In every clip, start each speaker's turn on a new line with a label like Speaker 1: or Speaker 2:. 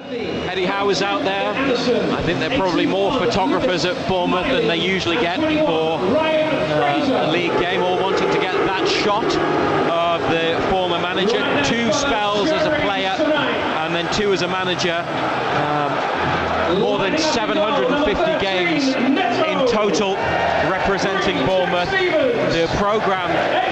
Speaker 1: Eddie Howe was out there. I think there are probably more photographers at Bournemouth than they usually get for a league game, all wanting to get that shot of the former manager. 2 spells as a player and then 2 as a manager. More than 750 games in total representing Bournemouth. The programme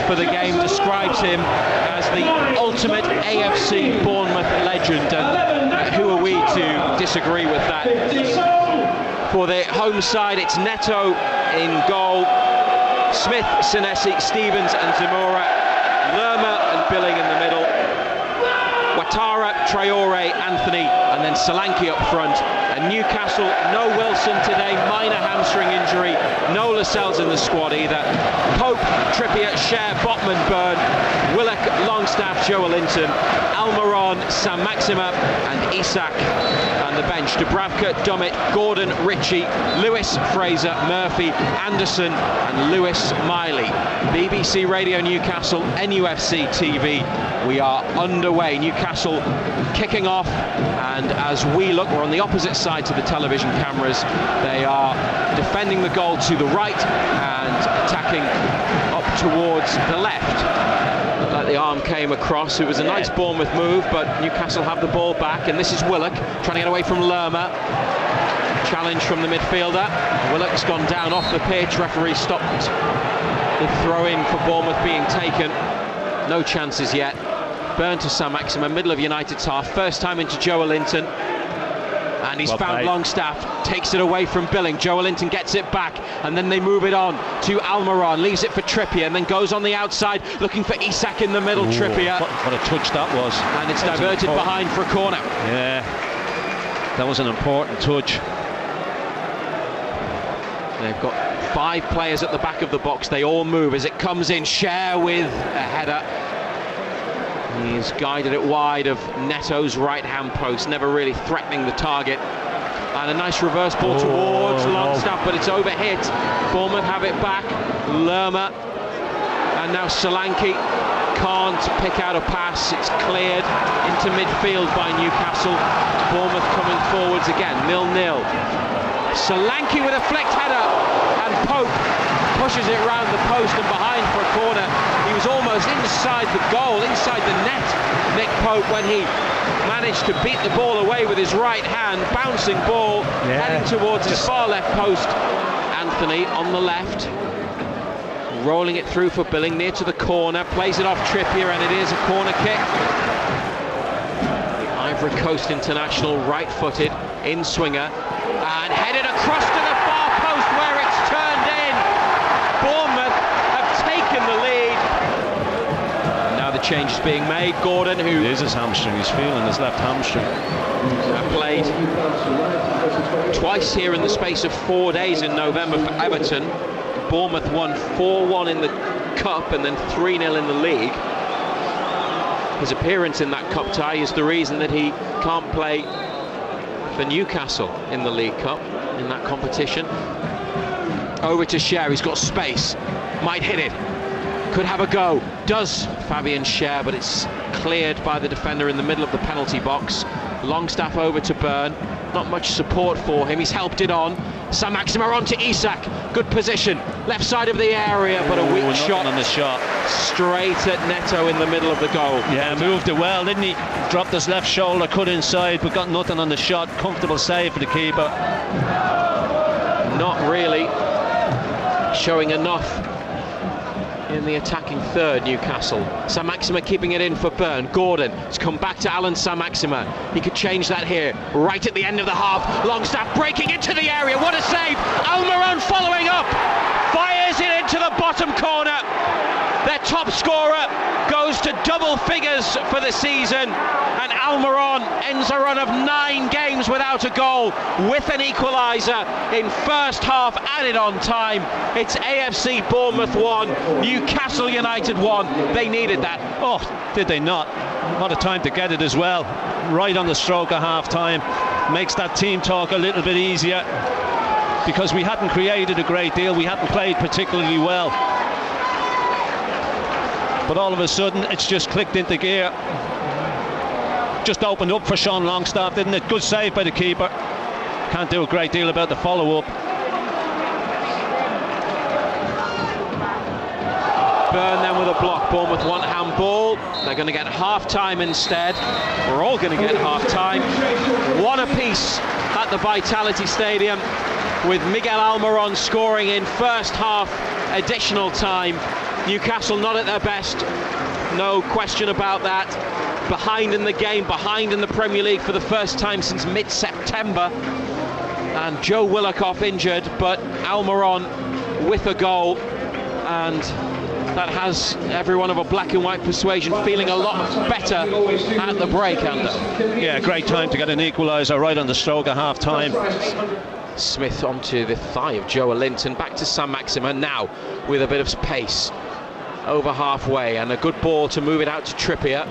Speaker 1: for the game describes him as the ultimate AFC Bournemouth legend, and who are we to disagree with that? For the home side, it's Neto in goal, Smith, Senesi, Stevens and Zamora, Lerma and Billing in the middle, Ouattara, Traore, Anthony, and then Solanke up front. And Newcastle, no Wilson today, minor hamstring injury, no Lascelles in the squad either. Pope, Trippier, Cher, Botman, Byrne, Willock, Longstaff, Joelinton, Almiron, Saint-Maximin and Isak. And the bench, Dubravka, Dummett, Gordon, Ritchie, Lewis, Fraser, Murphy, Anderson and Lewis Miley. BBC Radio Newcastle, NUFC TV. We are underway. Newcastle kicking off, and as we look, we're on the opposite side to the television cameras. They are defending the goal to the right and attacking up towards the left. Like the arm came across. It was a nice Bournemouth move, but Newcastle have the ball back, and this is Willock trying to get away from Lerma. Challenge from the midfielder. Willock's gone down off the pitch. Referee stopped the throw-in for Bournemouth being taken. No chances yet. Byrne to Saint-Maximin, middle of United's half. First time into Joelinton. And he's found Longstaff, takes it away from Billing. Joelinton gets it back, and then they move it on to Almiron, leaves it for Trippier, and then goes on the outside, looking for Isak in the middle. Trippier.
Speaker 2: What a touch that was.
Speaker 1: And it's diverted behind for a corner.
Speaker 2: Yeah, that was an important touch.
Speaker 1: They've got 5 players at the back of the box. They all move as it comes in. Cher with a header. He's guided it wide of Neto's right-hand post, never really threatening the target. And a nice reverse ball towards Longstaff, but it's overhit. Bournemouth have it back. Lerma. And now Solanke can't pick out a pass. It's cleared into midfield by Newcastle. Bournemouth coming forwards again, 0-0. Solanke with a flicked header, and Pope pushes it round the post and behind for a corner. He was almost inside the goal, inside the net, Nick Pope, when he managed to beat the ball away with his right hand. Bouncing ball, heading towards his far left post. Anthony on the left, rolling it through for Billing, near to the corner, plays it off Trippier, and it is a corner kick. The Ivory Coast international, right-footed, in-swinger, and headed across to the far post where it's turned in. Bournemouth have taken the lead. Now the change is being made. Gordon, who...
Speaker 2: It is his hamstring, he's feeling his left hamstring.
Speaker 1: Played twice here in the space of 4 days in November for Everton. Bournemouth won 4-1 in the Cup and then 3-0 in the league. His appearance in that Cup tie is the reason that he can't play for Newcastle in the League Cup, in that competition. Over to Cher, he's got space, might hit it, could have a go, does Fabian Cher, but it's cleared by the defender in the middle of the penalty box. Longstaff over to Byrne, not much support for him, he's helped it on. Saint-Maximin on to Isak, good position, left side of the area, but a weak shot
Speaker 2: on the shot.
Speaker 1: Straight at Neto in the middle of the goal.
Speaker 2: Yeah, moved it well, didn't he? Dropped his left shoulder, cut inside, but got nothing on the shot. Comfortable save for the keeper.
Speaker 1: Not really showing enough in the attacking third, Newcastle. Saint-Maximin keeping it in for Byrne. Gordon, it's come back to Alan Saint-Maximin. He could change that here, right at the end of the half. Longstaff breaking into the area, what a save! Almiron following up, fires it into the bottom corner. Their top scorer goes to double figures for the season, and Almiron ends a run of 9 games without a goal with an equaliser in first half added on time. It's AFC Bournemouth 1, Newcastle United 1. They needed that.
Speaker 2: Oh, did they not? What a time to get it as well. Right on the stroke of half time. Makes that team talk a little bit easier, because we hadn't created a great deal, we hadn't played particularly well. But all of a sudden it's just clicked into gear. just opened up for Sean Longstaff, didn't it? Good save by the keeper. Can't do a great deal about the follow-up.
Speaker 1: Byrne then with a block. Bournemouth want handball. They're going to get half-time instead. We're all going to get half-time. One apiece at the Vitality Stadium, with Miguel Almiron scoring in first half additional time. Newcastle not at their best, no question about that. Behind in the game, behind in the Premier League for the first time since mid-September. And Joe Willokoff injured, but Almiron with a goal, and that has everyone of a black and white persuasion feeling a lot better at the break, Ander.
Speaker 2: Yeah, great time to get an equaliser right on the stroke at half-time.
Speaker 1: Smith onto the thigh of Joe Linton, back to Saint-Maximin now with a bit of pace over halfway, and a good ball to move it out to Trippier.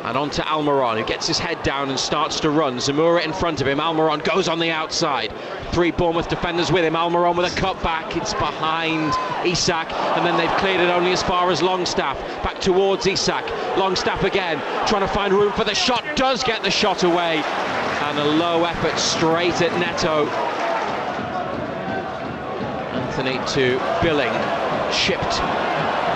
Speaker 1: And on to Almiron, who gets his head down and starts to run. Zamora in front of him. Almiron goes on the outside. 3 Bournemouth defenders with him. Almiron with a cut back. It's behind Isak, and then they've cleared it only as far as Longstaff. Back towards Isak. Longstaff again, trying to find room for the shot. Does get the shot away. And a low effort straight at Neto. Anthony to Billing. Chipped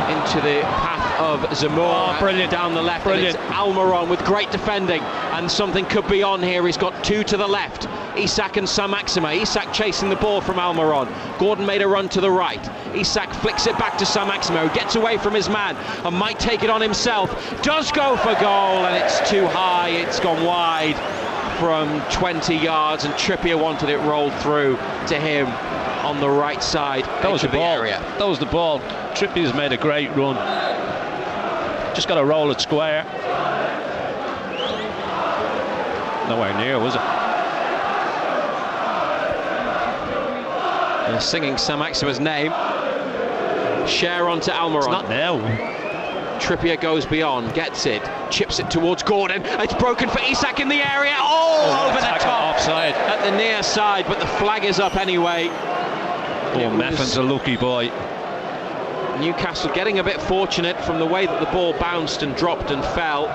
Speaker 1: into the path of Zamora.
Speaker 2: Oh, brilliant.
Speaker 1: Down the left.
Speaker 2: Brilliant.
Speaker 1: And it's Almiron with great defending, and something could be on here. He's got 2 to the left. Isak and Saint-Maximin. Isak chasing the ball from Almiron. Gordon made a run to the right. Isak flicks it back to Saint-Maximin, who gets away from his man and might take it on himself. Does go for goal, and it's too high. It's gone wide from 20 yards, and Trippier wanted it rolled through to him on the right side.
Speaker 2: That was the ball.
Speaker 1: Area.
Speaker 2: That was the ball. Trippier's made a great run. Just got to roll it square. Nowhere near, was it?
Speaker 1: They're singing Saint-Maximin's name. Share on to Almiron.
Speaker 2: It's not now.
Speaker 1: Trippier goes beyond, gets it, chips it towards Gordon. It's broken for Isak in the area. Oh, over the top.
Speaker 2: Offside.
Speaker 1: At the near side, but the flag is up anyway.
Speaker 2: Oh, Meffen's a lucky boy.
Speaker 1: Newcastle getting a bit fortunate from the way that the ball bounced and dropped and fell.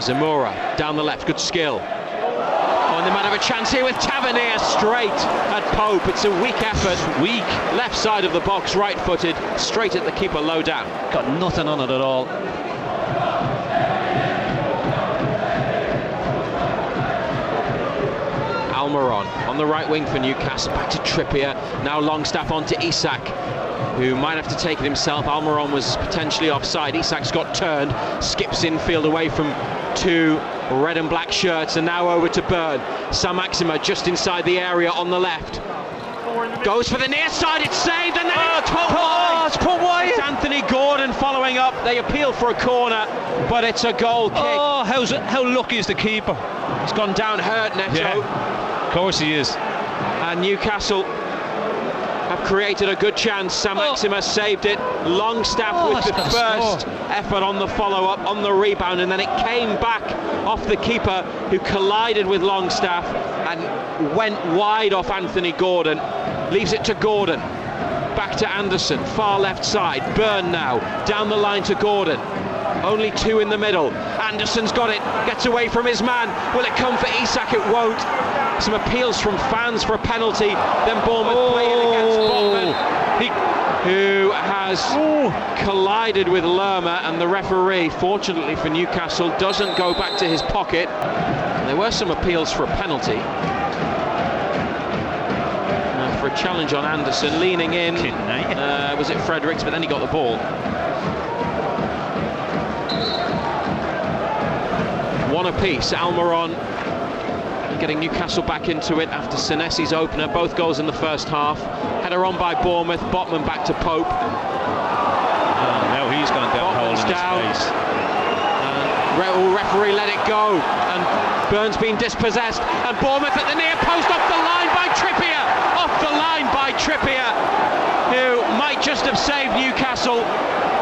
Speaker 1: Zamora down the left, good skill. Oh, and they might have a chance here with Tavernier straight at Pope. It's a weak effort. Weak. Left side of the box, right-footed, straight at the keeper, low down.
Speaker 2: Got nothing on it at all.
Speaker 1: Almiron on the right wing for Newcastle, back to Trippier. Now Longstaff on to Isak, who might have to take it himself. Almiron was potentially offside. Isak's got turned, skips infield away from 2 red and black shirts, and now over to Byrne. Saint-Maximin just inside the area on the left. Goes for the near side, it's saved, and then it's put wide.
Speaker 2: It's put wide.
Speaker 1: It's Anthony Gordon following up. They appeal for a corner, but it's a goal kick.
Speaker 2: Oh, how lucky is the keeper?
Speaker 1: He's gone down hurt, Neto.
Speaker 2: Yeah. Of course he is.
Speaker 1: And Newcastle have created a good chance. Saint-Maximin saved it. Longstaff with the first effort on the follow-up, on the rebound, and then it came back off the keeper, who collided with Longstaff and went wide off Anthony Gordon. Leaves it to Gordon. Back to Anderson, far left side. Byrne now, down the line to Gordon. Only 2 in the middle. Anderson's got it, gets away from his man. Will it come for Isak? It won't. Some appeals from fans for a penalty. Then Bournemouth play it against Botman, who has collided with Lerma, and the referee, fortunately for Newcastle, doesn't go back to his pocket. And there were some appeals for a penalty. For a challenge on Anderson, leaning in. Was it Fredericks? But then he got the ball. One apiece. Almiron getting Newcastle back into it after Senesi's opener. Both goals in the first half. Header on by Bournemouth. Botman back to Pope.
Speaker 2: Now he's gone down hole in his face.
Speaker 1: Referee let it go, and Byrne's been dispossessed. And Bournemouth at the near post, off the line by Trippier. Off the line by Trippier, who might just have saved Newcastle.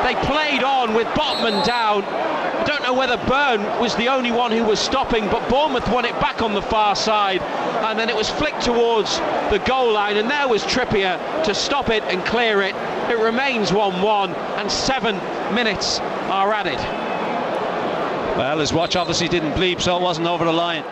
Speaker 1: They played on with Botman down. I don't know whether Byrne was the only one who was stopping, but Bournemouth won it back on the far side, and then it was flicked towards the goal line, and there was Trippier to stop it and clear it. It remains 1-1 and 7 minutes are added.
Speaker 2: Well, his watch obviously didn't bleep, so it wasn't over the line.